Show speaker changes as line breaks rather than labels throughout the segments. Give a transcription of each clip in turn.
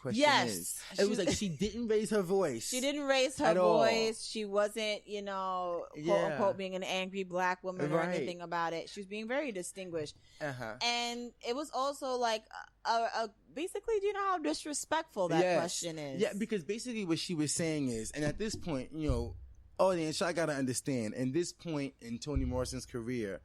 question
Yes.
is. It was like she didn't raise her voice.
She didn't raise her voice. She wasn't, quote unquote, being an angry black woman or anything about it. She was being very distinguished. And it was also like basically, do you know how disrespectful that question is?
Yeah, because basically what she was saying is, and at this point, audience, I gotta understand, in this point in Toni Morrison's career,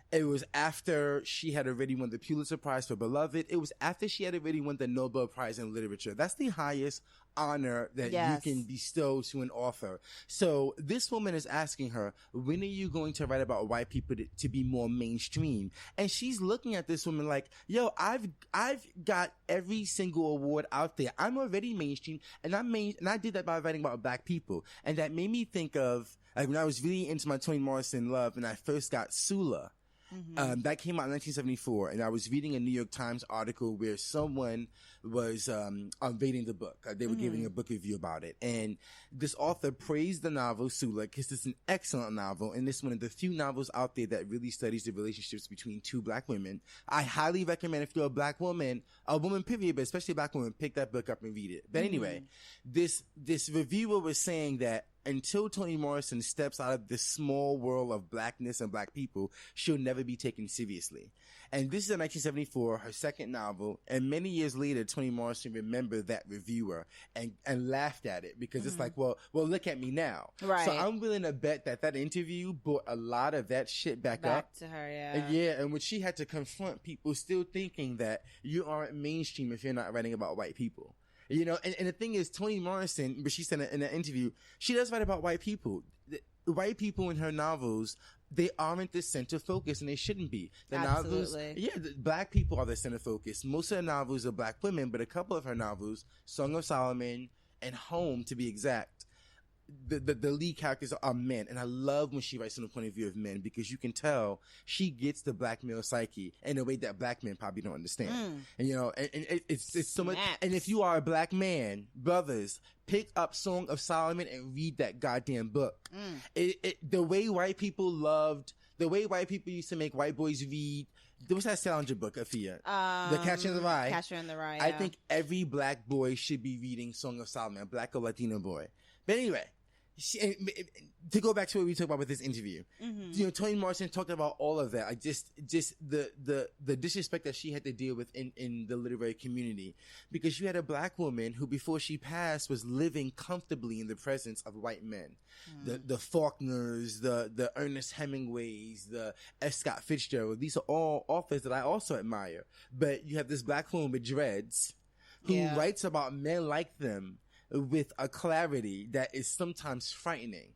it was after she had already won the Pulitzer Prize for Beloved. It was after she had already won the Nobel Prize in Literature. That's the highest honor that you can bestow to an author. So this woman is asking her, when are you going to write about white people to be more mainstream? And she's looking at this woman like, yo, I've got every single award out there. I'm already mainstream, and I did that by writing about black people. And that made me think of, like, when I was really into my Toni Morrison love and I first got Sula. That came out in 1974, and I was reading a New York Times article where someone was unveiling the book. They were giving a book review about it, and this author praised the novel Sula because it's an excellent novel, and it's one of the few novels out there that really studies the relationships between two black women. I highly recommend, if you're a black woman, a woman period, but especially a black woman, pick that book up and read it. But anyway, this reviewer was saying that until Toni Morrison steps out of this small world of blackness and black people, she'll never be taken seriously. And this is in 1974, her second novel. And many years later, Toni Morrison remembered that reviewer and laughed at it because it's like, well, look at me now.
Right.
So I'm willing to bet that interview brought a lot of that shit back up
to her. Yeah.
And when she had to confront people still thinking that you aren't mainstream if you're not writing about white people. And the thing is, Toni Morrison, but she said in an interview, she does write about white people. White people in her novels, they aren't the center focus, and they shouldn't be. The
Absolutely.
novels, black people are the center focus. Most of the novels are black women, but a couple of her novels, Song of Solomon and Home, to be exact, the lead characters are men, and I love when she writes from the point of view of men because you can tell she gets the black male psyche in a way that black men probably don't understand. And it's so much. And if you are a black man, brothers, pick up Song of Solomon and read that goddamn book. The way white people used to make white boys read. What's that Salinger book, Afiya? The Catcher in the Rye.
Catcher in the Rye.
I think every black boy should be reading Song of Solomon, a black or Latino boy. But anyway, to go back to what we talked about with this interview, Toni Morrison talked about all of that. I just the disrespect that she had to deal with in the literary community, because you had a black woman who, before she passed, was living comfortably in the presence of white men, the Faulkners, the Ernest Hemingways, the F. Scott Fitzgerald. These are all authors that I also admire. But you have this black woman with dreads who writes about men like them with a clarity that is sometimes frightening.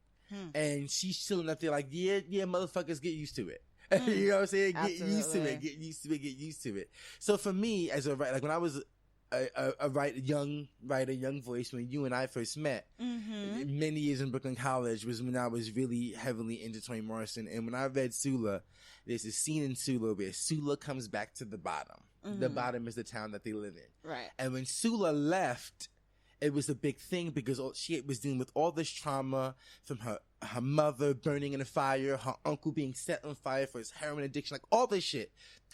And she's chilling up there like, yeah, motherfuckers, get used to it. You know what I'm saying? Get used to it. So for me, as a writer, like when I was a young voice, when you and I first met, many years in Brooklyn College, was when I was really heavily into Toni Morrison. And when I read Sula, there's a scene in Sula where Sula comes back to the bottom. The bottom is the town that they live in.
Right.
And when Sula left, it was a big thing because she was dealing with all this trauma from her mother burning in a fire, her uncle being set on fire for his heroin addiction, like all this shit.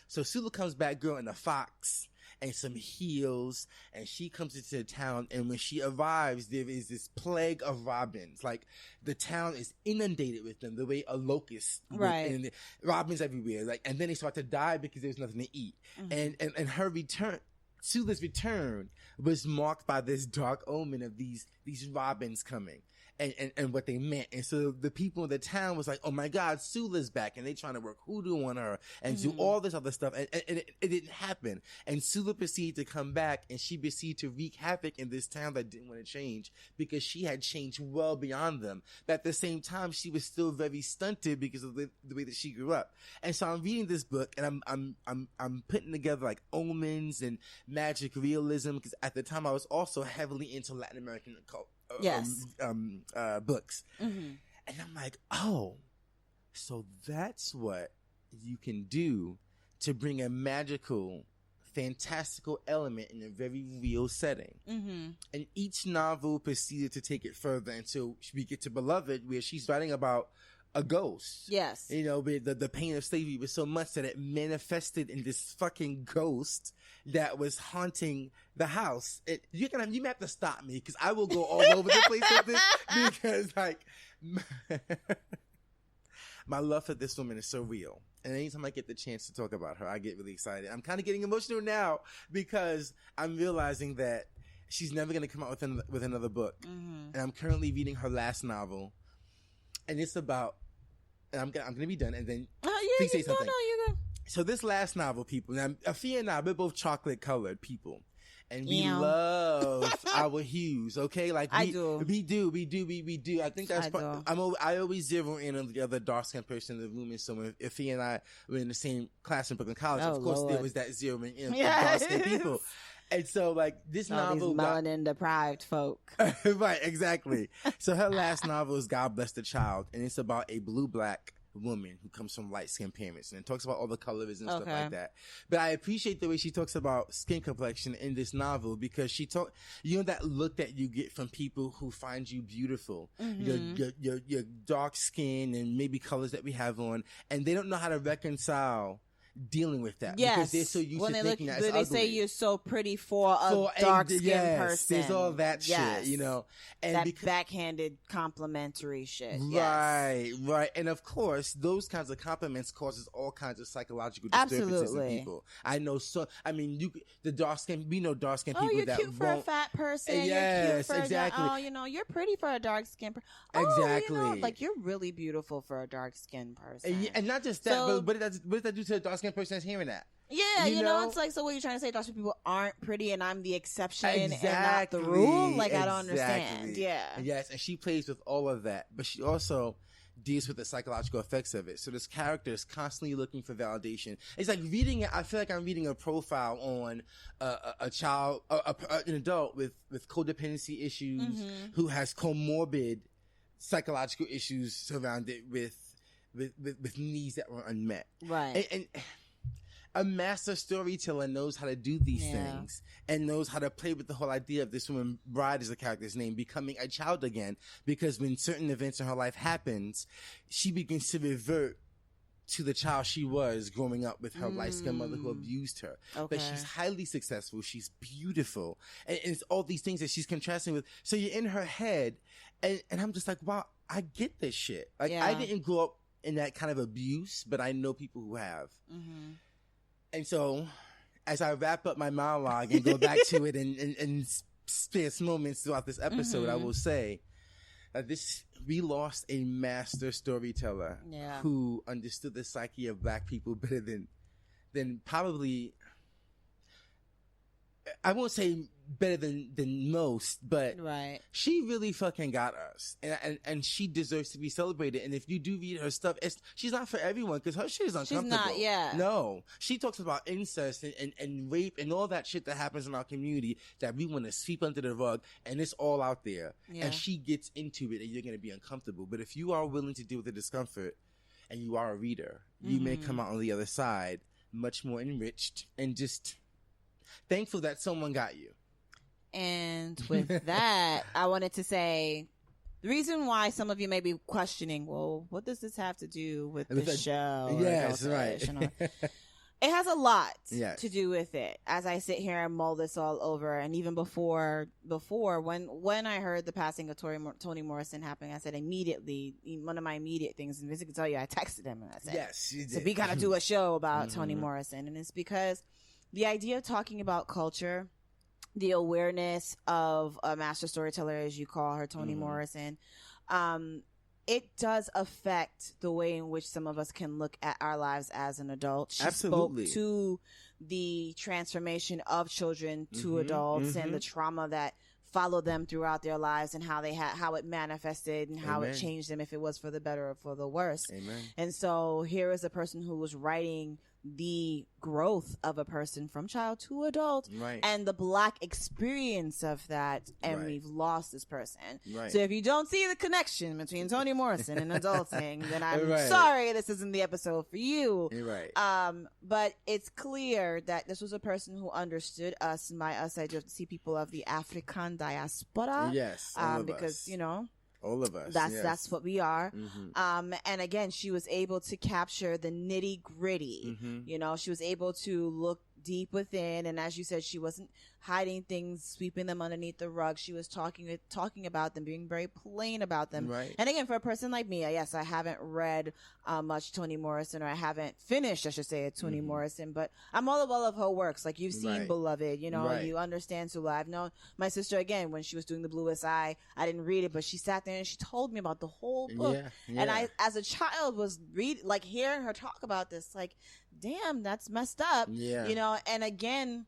So Sula comes back, girl, in a fox and some heels, and she comes into the town, and when she arrives, there is this plague of robins. Like, the town is inundated with them the way a locust would, and robins everywhere. Like, and then they start to die because there's nothing to eat. And her return, Sula's return, was marked by this dark omen of these robins coming and what they meant. And so the people in the town was like, oh my God, Sula's back. And they trying to work hoodoo on her and do all this other stuff. And it didn't happen. And Sula proceeded to come back, and she proceeded to wreak havoc in this town that didn't want to change because she had changed well beyond them. But at the same time, she was still very stunted because of the way that she grew up. And so I'm reading this book, and I'm putting together like omens and magic realism, because at the time I was also heavily into Latin American books. And I'm like, oh, so that's what you can do to bring a magical, fantastical element in a very real setting. And each novel proceeded to take it further until we get to Beloved, where she's writing about a ghost.
Yes.
You know, but the pain of slavery was so much that it manifested in this fucking ghost that was haunting the house. You may have to stop me because I will go all over the place with this because like my love for this woman is so real. And anytime I get the chance to talk about her, I get really excited. I'm kind of getting emotional now because I'm realizing that she's never going to come out with another book. Mm-hmm. And I'm currently reading her last novel. And it's about, and I'm going to be done. And then please say something.
No, you're good.
So this last novel, people, now Afiya and I, we're both chocolate colored people. And we love our hues, okay? Like we do. I think that's I always zero in on the other dark skinned person in the room. And so when Afiya and I were in the same class in Brooklyn College, of course there was that zeroing in on dark skinned people. And so like this novel,
these melanin deprived folk,
right? Exactly. So her last novel is God Bless the Child, and it's about a blue-black woman who comes from light-skinned parents, and it talks about all the colorism and stuff like that. But I appreciate the way she talks about skin complexion in this novel because that look that you get from people who find you beautiful, your dark skin and maybe colors that we have on, and they don't know how to reconcile dealing with that because they're so used to thinking that it's ugly. They
say you're so pretty for a dark-skinned person.
There's all that shit, you know. And
that backhanded complimentary shit.
Right. And of course, those kinds of compliments causes all kinds of psychological disturbances in people. I know the dark-skinned, we know dark-skinned people that
you're cute for a fat person.
Yes,
you're cute for
exactly.
You're pretty for a dark-skinned person.
Exactly.
Like you're really beautiful for a dark-skinned person.
And not just that, but what does that do to a dark-skinned person that's hearing that?
Yeah, you know, it's like, so what you're trying to say, dark people aren't pretty and I'm the exception and not the rule? Like, I don't understand. Yeah.
Yes, and she plays with all of that, but she also deals with the psychological effects of it. So this character is constantly looking for validation. It's like reading it, I feel like I'm reading a profile on a child, an adult with codependency issues who has comorbid psychological issues surrounded with needs that were unmet.
Right.
And a master storyteller knows how to do these things and knows how to play with the whole idea of this woman, Bride is the character's name, becoming a child again, because when certain events in her life happens, she begins to revert to the child she was growing up with her light-skinned mother who abused her. Okay. But she's highly successful. She's beautiful. And it's all these things that she's contrasting with. So you're in her head and I'm just like, wow, I get this shit. Like I didn't grow up in that kind of abuse, but I know people who have. Mm-hmm. And so, as I wrap up my monologue and go back to it and spare moments throughout this episode, I will say that we lost a master storyteller who understood the psyche of Black people better than probably, I won't say better than most, but she really fucking got us, and she deserves to be celebrated. And if you do read her stuff, she's not for everyone because her shit is uncomfortable.
She's not,
no, she talks about incest and rape and all that shit that happens in our community that we want to sweep under the rug, and it's all out there. And she gets into it, and you're gonna be uncomfortable. But if you are willing to deal with the discomfort, and you are a reader, you may come out on the other side much more enriched and just thankful that someone got you.
And with that, I wanted to say the reason why some of you may be questioning, well, what does this have to do with the show?
Yes, right.
It has a lot to do with it. As I sit here and mull this all over, and even before when I heard the passing of Toni Morrison happening, I said immediately, one of my immediate things, and Vincent can tell you, I texted him and I said,
yes, you did.
So we got to do a show about Toni Morrison. And it's because the idea of talking about culture, the awareness of a master storyteller, as you call her, Toni Morrison, it does affect the way in which some of us can look at our lives as an adult. She spoke to the transformation of children to adults and the trauma that followed them throughout their lives and how how it manifested and how it changed them, if it was for the better or for the worse.
Amen.
And so here is a person who was writing the growth of a person from child to adult and the Black experience of that, and we've lost this person. So if you don't see the connection between Toni Morrison and adulting, then I'm sorry this isn't the episode for you. But it's clear that this was a person who understood us, and by us I just see people of the African diaspora.
Yes,
because
us.
you know,
all of us.
That's what we are. And again, she was able to capture the nitty gritty. You know, she was able to look deep within, and as you said, she wasn't hiding things, sweeping them underneath the rug. She was talking about them, being very plain about them.
Right.
And again, for a person like me, yes, I haven't read much Toni Morrison, or I haven't finished, I should say, Toni Morrison, but I'm all well of her works. Like, you've seen Beloved, you know, you understand Sula. I've known my sister, again, when she was doing The Bluest Eye, I didn't read it, but she sat there and she told me about the whole book. And I, as a child, was hearing her talk about this, like, damn, that's messed up. You know, and again,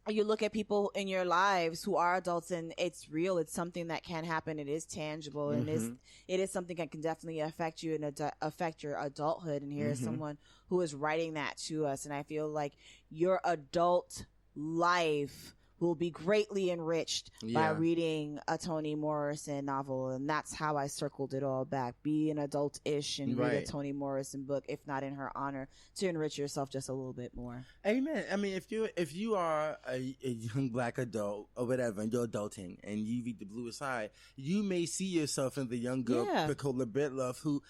you look at people in your lives who are adults, and it's real. It's something that can happen. It is tangible, and it is something that can definitely affect you and affect your adulthood. And here is someone who is writing that to us. And I feel like your adult life will be greatly enriched by reading a Toni Morrison novel. And that's how I circled it all back. Be an adult-ish and read a Toni Morrison book, if not in her honor, to enrich yourself just a little bit more.
Amen. I mean, if you are a young black adult or whatever, and you're adulting and you read The Bluest Eye, you may see yourself in the young girl, Pecola Britloff, who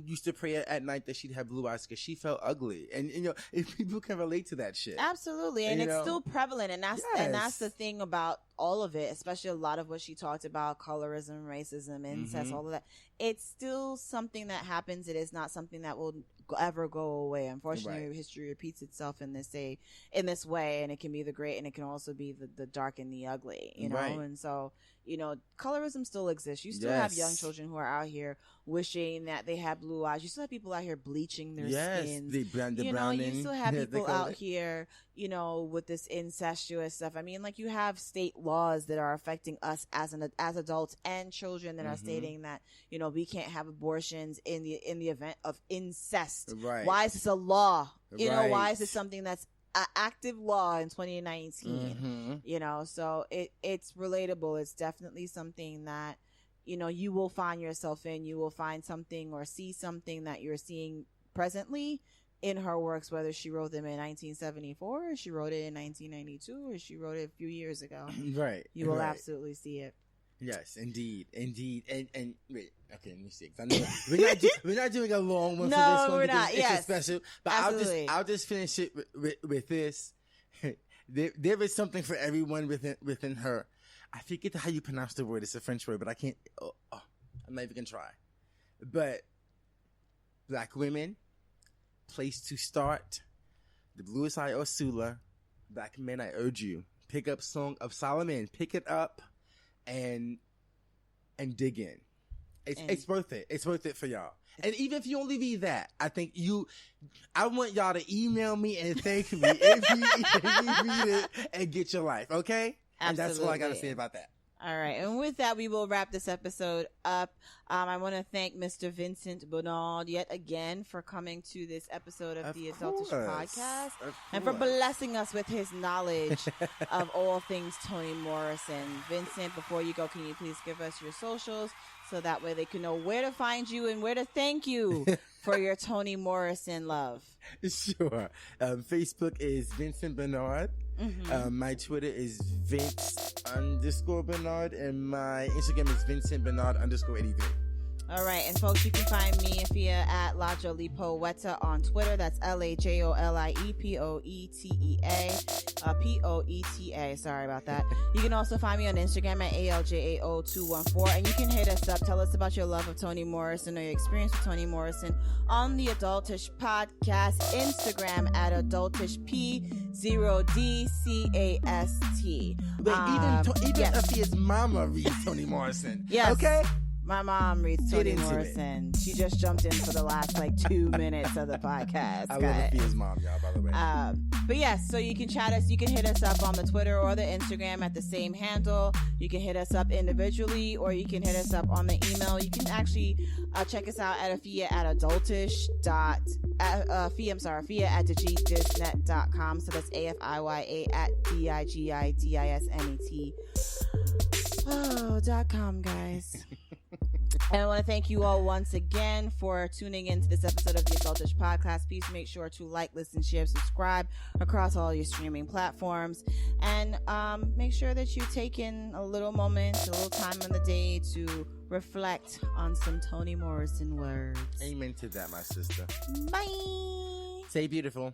used to pray at night that she'd have blue eyes because she felt ugly. And, you know, if people can relate to that shit.
Absolutely. And it's still prevalent. And that's the thing about all of it, especially a lot of what she talked about, colorism, racism, incest, all of that. It's still something that happens. It is not something that will ever go away. Unfortunately, history repeats itself in this way, and it can be the great, and it can also be the dark and the ugly, you know? And so, you know, colorism still exists. You still have young children who are out here wishing that they had blue eyes. You still have people out here bleaching their skins.
You
still have people out here, you know, with this incestuous stuff. I mean, like, you have state laws that are affecting us as adults and children that are stating that, you know, we can't have abortions in the event of incest. Why is this a law? You know, why is this something that's an active law in 2019? You know, so it's relatable. It's definitely something that, you know, you will find yourself in. You will find something or see something that you're seeing presently in her works, whether she wrote them in 1974 or she wrote it in 1992 or she wrote it a few years ago. You will absolutely see it.
Yes, indeed. And wait, okay, let me see. I know we're not doing a long one for this one.
We're not.
It's a special. But I'll just finish it with this. There is something for everyone within her. I forget how you pronounce the word. It's a French word, but I can't. I'm not even gonna try. But black women, place to start. The Bluest Eye or Sula. Black men, I urge you, pick up Song of Solomon. Pick it up. And dig in. It's worth it. It's worth it for y'all. And even if you only read that, I want y'all to email me and thank me if you read it and get your life, okay?
Absolutely.
And that's all I got to say about that.
All right. And with that, we will wrap this episode up. I want to thank Mr. Vincent Bernard yet again for coming to this episode of the Adultish Podcast and for blessing us with his knowledge of all things Toni Morrison. Vincent, before you go, can you please give us your socials so that way they can know where to find you and where to thank you for your Toni Morrison love?
Sure. Facebook is Vincent Bernard. My Twitter is Vince_Bernard, and my Instagram is Vincent Bernard_83.
All right, and folks, you can find me, Afiya, at Lajolipoeta on Twitter. That's LAJOLIEPOETA. Sorry about that. You can also find me on Instagram at ALJAO214, and you can hit us up. Tell us about your love of Toni Morrison or your experience with Toni Morrison on the Adultish Podcast Instagram at AdultishP0DCAST.
But even Afiya's mama reads Toni Morrison.
Yes.
Okay.
My mom reads Toni Morrison. She just jumped in for the last 2 minutes of the podcast.
I love Afiya's mom, y'all, by the way.
But yes, so you can chat us. You can hit us up on the Twitter or the Instagram at the same handle. You can hit us up individually, or you can hit us up on the email. You can actually check us out at Afiya at Afiya at thegdisnet.com. So that's AFIYA at DIGIDISNET. .com, guys. And I want to thank you all once again for tuning into this episode of the Adultish Podcast. Please make sure to like, listen, share, subscribe across all your streaming platforms. And make sure that you take in a little moment, a little time in the day to reflect on some Toni Morrison words.
Amen to that, my sister.
Bye.
Stay beautiful.